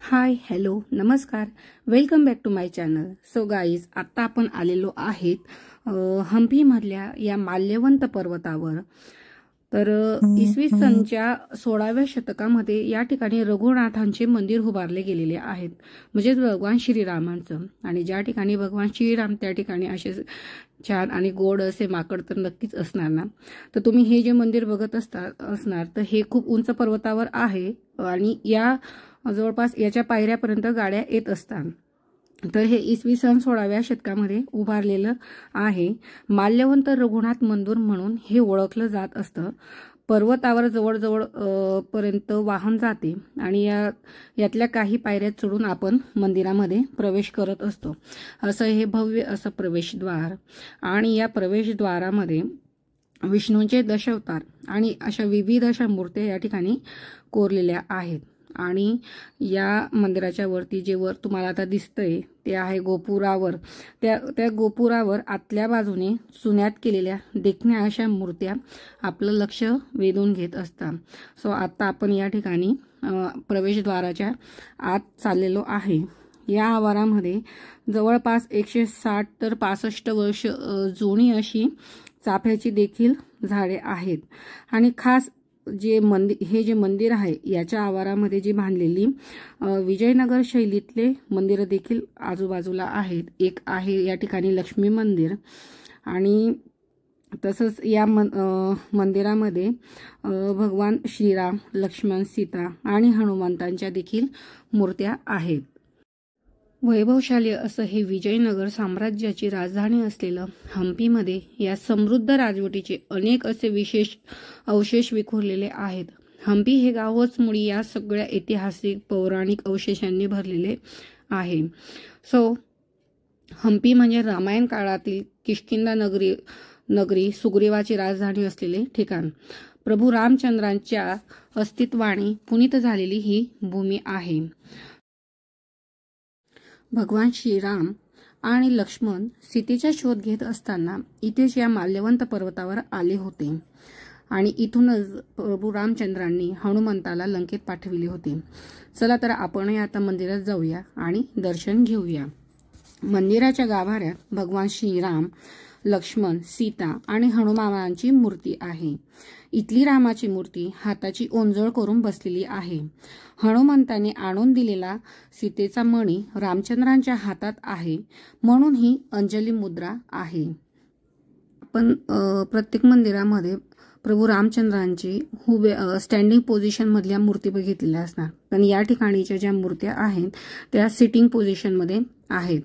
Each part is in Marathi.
हाय हॅलो नमस्कार welcome back to my channel. So guys, आता आपण आलेलो आहेत हम्पी मधल्या या माल्यवंत पर्वतावर। तर इसवी सनच्या 16व्या शतकामध्ये या ठिकाणी रघुनाथांचे मंदिर उभारले गेलेले आहेत, म्हणजे भगवान श्रीरामांचं। आणि ज्या ठिकाणी भगवान श्रीराम त्या ठिकाणी असे छान आणि गोड असे माकड तर नक्कीच असणार ना। तर तुम्ही हे जे मंदिर बघत असणार तर हे खूप उंच पर्वतावर आहे आणि या जवळपास याच्या पायऱ्यापर्यंत गाड्या येत असतात। तर हे इसवी सन 16व्या शतकामध्ये उभारलेलं आहे। माल्यवंत रघुनाथ मंदिर म्हणून हे ओळखलं जात असतं। पर्वतावर जवळजवळ पर्यंत वाहन जाते आणि यातल्या काही पायऱ्या चढून आपण मंदिरामध्ये प्रवेश करत असतो। असं हे भव्य असं प्रवेशद्वार, आणि या प्रवेशद्वारामध्ये विष्णूंचे दशावतार आणि अशा विविध अशा मूर्त्या या ठिकाणी कोरलेल्या आहेत। आणि या मंदिराच्या वरती जे वर तुम्हाला आता दिसतंय ते आहे गोपुरावर। त्या गोपुरावर आतल्या बाजूने चुन्यात केलेल्या देखण्या अशा मूर्त्या आपलं लक्ष वेधून घेत असतात। सो आता आपण या ठिकाणी प्रवेशद्वाराच्या आत चाललेलो आहे। या आवारामध्ये जवळपास 160 तर 65 वर्ष जुनी अशी चाफ्याची देखील झाडे आहेत। आणि खास हे जे मंदिर आहे याच्या आवारामध्ये जी बांधलेली विजयनगर शैलीतले मंदिर देखील आजूबाजूला आहेत। एक आहे या ठिकाणी लक्ष्मी मंदिर, आणि तसंच या मंदिरामध्ये भगवान श्रीराम, लक्ष्मण, सीता आणि हनुमंतांच्या देखील मूर्त्या आहेत। वैभवशाली असं हे विजयनगर साम्राज्याची राजधानी असलेलं हम्पीमध्ये या समृद्ध राजवटीचे अनेक असे विशेष अवशेष विखुरलेले आहेत। हम्पी हे गावच मुळी या सगळ्या ऐतिहासिक पौराणिक अवशेषांनी भरलेले आहे। सो हम्पी म्हणजे रामायण काळातील किष्किंधा नगरी सुग्रीवाची राजधानी असलेले ठिकाण। प्रभू रामचंद्रांच्या अस्तित्वाने पुनीत झालेली ही भूमी आहे। भगवान श्रीराम आणि लक्ष्मण सीतेचा शोध घेत असताना इथेच या माल्यवंत पर्वतावर आले होते, आणि इथूनच प्रभू रामचंद्रांनी हनुमंताला लंकेत पाठविले होते। चला तर आपण आता मंदिरात जाऊया आणि दर्शन घेऊया। मंदिराच्या गाभाऱ्यात भगवान श्रीराम, लक्ष्मण, सीता आणि हनुमानाची मूर्ती आहे। इथली रामाची मूर्ती हाताची ओंजळ करून बसलेली आहे। हनुमंताने आणून दिलेला सीतेचा मणी रामचंद्रांच्या हातात आहे, म्हणून ही अंजली मुद्रा आहे। पण प्रत्येक मंदिरामध्ये प्रभू रामचंद्रांची स्टँडिंग पोझिशन मधल्या मूर्ती बघितलेल्या असणार, पण या ठिकाणीच्या ज्या मूर्त्या आहेत त्या सिटिंग पोझिशन मध्ये आहेत।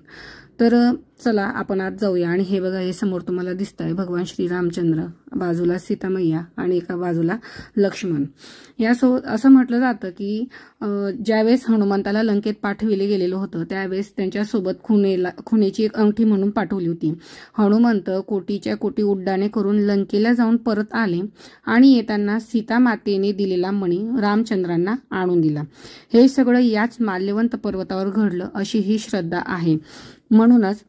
तर चला आपण आज जाऊया। आणि हे बघा, हे समोर तुम्हाला दिसत आहे भगवान श्री रामचंद्र, बाजूला सीता मैया आणि एका बाजूला लक्ष्मण। यासोबत असं म्हटलं जातं की ज्यावेळेस हनुमंताला लंकेत पाठविले गेलेलं होतं त्यावेळेस त्यांच्यासोबत खुनेची एक अंगठी म्हणून पाठवली होती। हनुमंत कोटीच्या कोटी उड्डाणे करून लंकेला जाऊन परत आले आणि येताना सीता मातेने दिलेला मणी रामचंद्रांना आणून दिला। हे सगळं याच माल्यवंत पर्वतावर घडलं अशी ही श्रद्धा आहे। म्हणूनच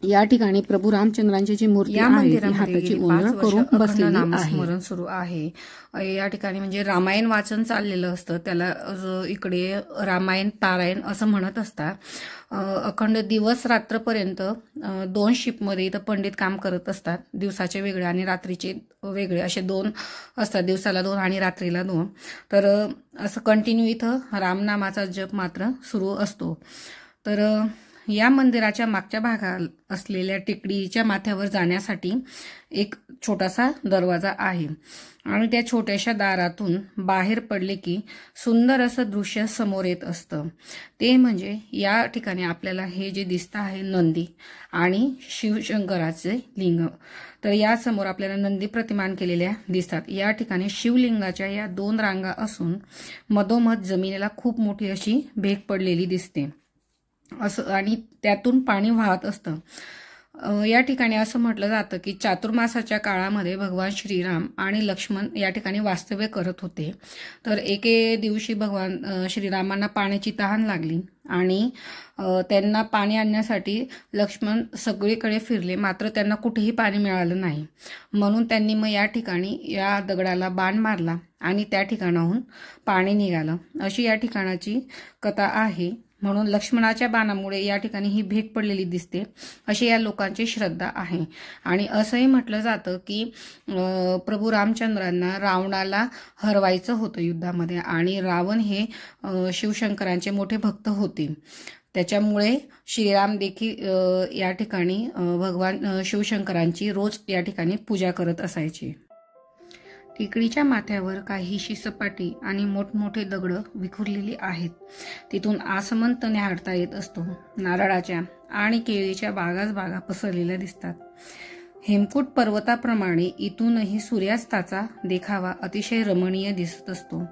या ठिकाणी प्रभू रामचंद्रांची जी मूर्ती आहे ती हाताची ओंजळ करून बसलेली आहे। स्मरण सुरू आहे। या ठिकाणी म्हणजे रामायण वाचन चाललेलं असतं, त्याला इकडे रामायण पारायण असं म्हणत असतात। अखंड दिवस रात्रपर्यंत 2 शिफ्टमध्ये इथं पंडित काम करत असतात। दिवसाचे वेगळे आणि रात्रीचे वेगळे असे 2 असतात, दिवसाला 2 आणि रात्रीला 2। तर असं कंटिन्यू इथं रामनामाचा जप मात्र सुरू असतो। तर या मंदिराच्या मागच्या भागात असलेल्या टेकडीच्या माथ्यावर जाण्यासाठी एक छोटासा दरवाजा आहे, आणि त्या छोट्याशा दारातून बाहेर पडले की सुंदर असं दृश्य समोर येत असतं। ते म्हणजे या ठिकाणी आपल्याला हे जे दिसतं आहे नंदी आणि शिवशंकराचे लिंग। तर या समोर आपल्याला नंदी प्रतिमान केलेल्या दिसतात। या ठिकाणी शिवलिंगाच्या या 2 रांगा असून मधोमध जमिनीला खूप मोठी अशी भेग पडलेली दिसते असं, आणि त्यातून पाणी वाहत असतं। या ठिकाणी असं म्हटलं जातं की चातुर्मासाच्या काळामध्ये भगवान श्रीराम आणि लक्ष्मण या ठिकाणी वास्तव्य करत होते। तर एके दिवशी भगवान श्रीरामांना पाण्याची तहान लागली आणि त्यांना पाणी आणण्यासाठी लक्ष्मण सगळीकडे फिरले, मात्र त्यांना कुठेही पाणी मिळालं नाही. म्हणून त्यांनी मग या ठिकाणी या दगडाला बाण मारला आणि त्या ठिकाणाहून पाणी निघालं, अशी या ठिकाणाची कथा आहे. म्हणून लक्ष्मणाच्या बाणामुळे या ठिकाणी ही भेग पडलेली दिसते, अशी या लोकांची श्रद्धा आहे. आणि असंही म्हटलं जातं की प्रभू रामचंद्रांना रावणाला हरवायचं होतं युद्धामध्ये, आणि रावण हे शिवशंकरांचे मोठे भक्त होते. त्याच्यामुळे श्रीराम देखील या ठिकाणी भगवान शिवशंकरांची रोज या ठिकाणी पूजा करत असायचे. टेकडीच्या माथ्यावर काहीशी सपाटी आणि मोठमोठे दगड विखुरलेली आहेत. तिथून आसमंत न्याहाळता येत असतो. नारळाच्या आणि केळीच्या बागा पसरलेल्या दिसतात. हेमकूट पर्वताप्रमाणे इथूनही सूर्यास्ताचा देखावा अतिशय रमणीय दिसत असतो.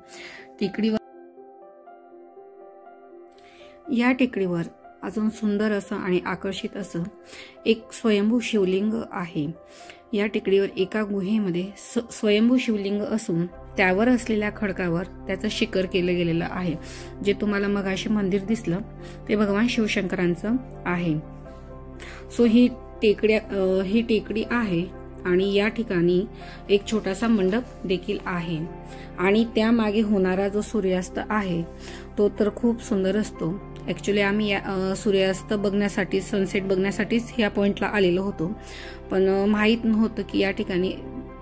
या टेकडीवर अजून सुंदर असं आणि आकर्षित असं एक स्वयंभू शिवलिंग आहे. या टेकडीवर एका गुहेमध्ये स्वयंभू शिवलिंग असून त्यावर असलेल्या खडकावर त्याचं शिखर केलं गेलेलं आहे. जे तुम्हाला मगाशी मंदिर दिसलं ते भगवान शिवशंकरांचं आहे. सो ही टेकडी आहे आणि या ठिकाणी एक छोटासा मंडप देखील आहे. आणि त्यामागे होणारा जो सूर्यास्त आहे तो तर खूप सुंदर असतो. ॲक्च्युली आम्ही सूर्यास्त बघण्यासाठी, सनसेट बघण्यासाठीच ह्या पॉइंटला आलेलो होतो, पण माहीत नव्हतं की या ठिकाणी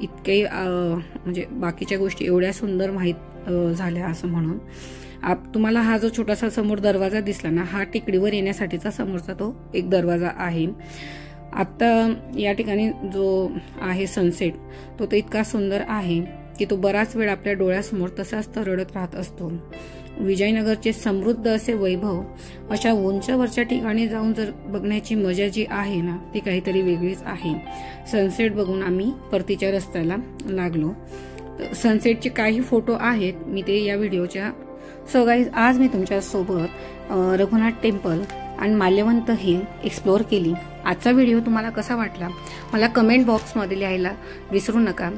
इतके म्हणजे बाकीच्या गोष्टी एवढ्या सुंदर माहीत झाल्या असं म्हणून. तुम्हाला हा जो छोटासा समोर दरवाजा दिसला ना, हा टेकडीवर येण्यासाठीचा समोरचा तो एक दरवाजा आहे. आता या ठिकाणी जो आहे सनसेट तो तर इतका सुंदर आहे की तो बराच वेळ आपल्या डोळ्यासमोर तसाच तरळत राहत असतो. विजयनगरचे समृद्ध असे वैभव अशा उंचवरच्या ठिकाणी जाऊन जर बघण्याची मजा जी आहे ना, ती काहीतरी वेगळीच आहे. सनसेट बघून आम्ही परतीच्या रस्त्याला लागलो. सनसेटचे काही फोटो आहेत, मी ते या व्हिडिओच्या. सो गाईज, आज मी तुमच्यासोबत रघुनाथ टेम्पल आणि माल्यवंत हिल एक्सप्लोअर केली. आजचा व्हिडिओ तुम्हाला कसा वाटला मला कमेंट बॉक्समध्ये लिहायला विसरू नका.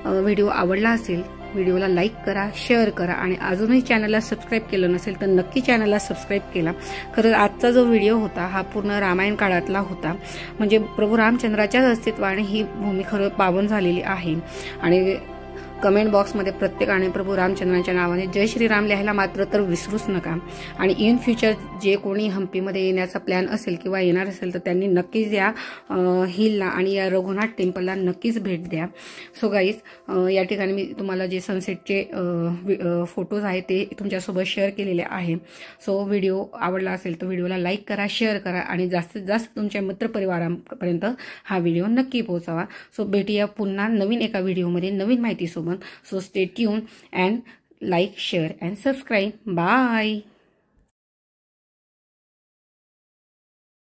व्हिडिओ आवडला असेल व्हिडिओला लाईक करा, शेअर करा आणि अजूनही चॅनलला सबस्क्राईब केलं नसेल तर नक्की चॅनलला सबस्क्राईब केला. खरं आजचा जो व्हिडिओ होता हा पूर्ण रामायण काळातला होता. म्हणजे प्रभू रामचंद्राच्याच अस्तित्वाने ही भूमी खरं पावन झालेली आहे. आणि कमेंट बॉक्समध्ये प्रत्येकाने प्रभू रामचंद्रांच्या नावाने जय श्रीराम लिहायला मात्र तर विसरूच नका. आणि इन फ्युचर जे कोणी हम्पीमध्ये येण्याचा प्लॅन असेल किंवा येणार असेल तर त्यांनी नक्कीच या हिलला आणि या रघुनाथ टेम्पलला नक्कीच भेट द्या. सो गाईज, या ठिकाणी मी तुम्हाला जे सनसेटचे फोटोज आहेत ते तुमच्यासोबत शेअर केलेले आहे. सो व्हिडिओ आवडला असेल तर व्हिडिओला लाईक करा, शेअर करा आणि जास्तीत जास्त तुमच्या मित्रपरिवारापर्यंत हा व्हिडिओ नक्की पोहोचावा. सो भेटूया पुन्हा नवीन एका व्हिडिओमध्ये नवीन माहितीसोबत. So stay tuned and like, share and subscribe. Bye.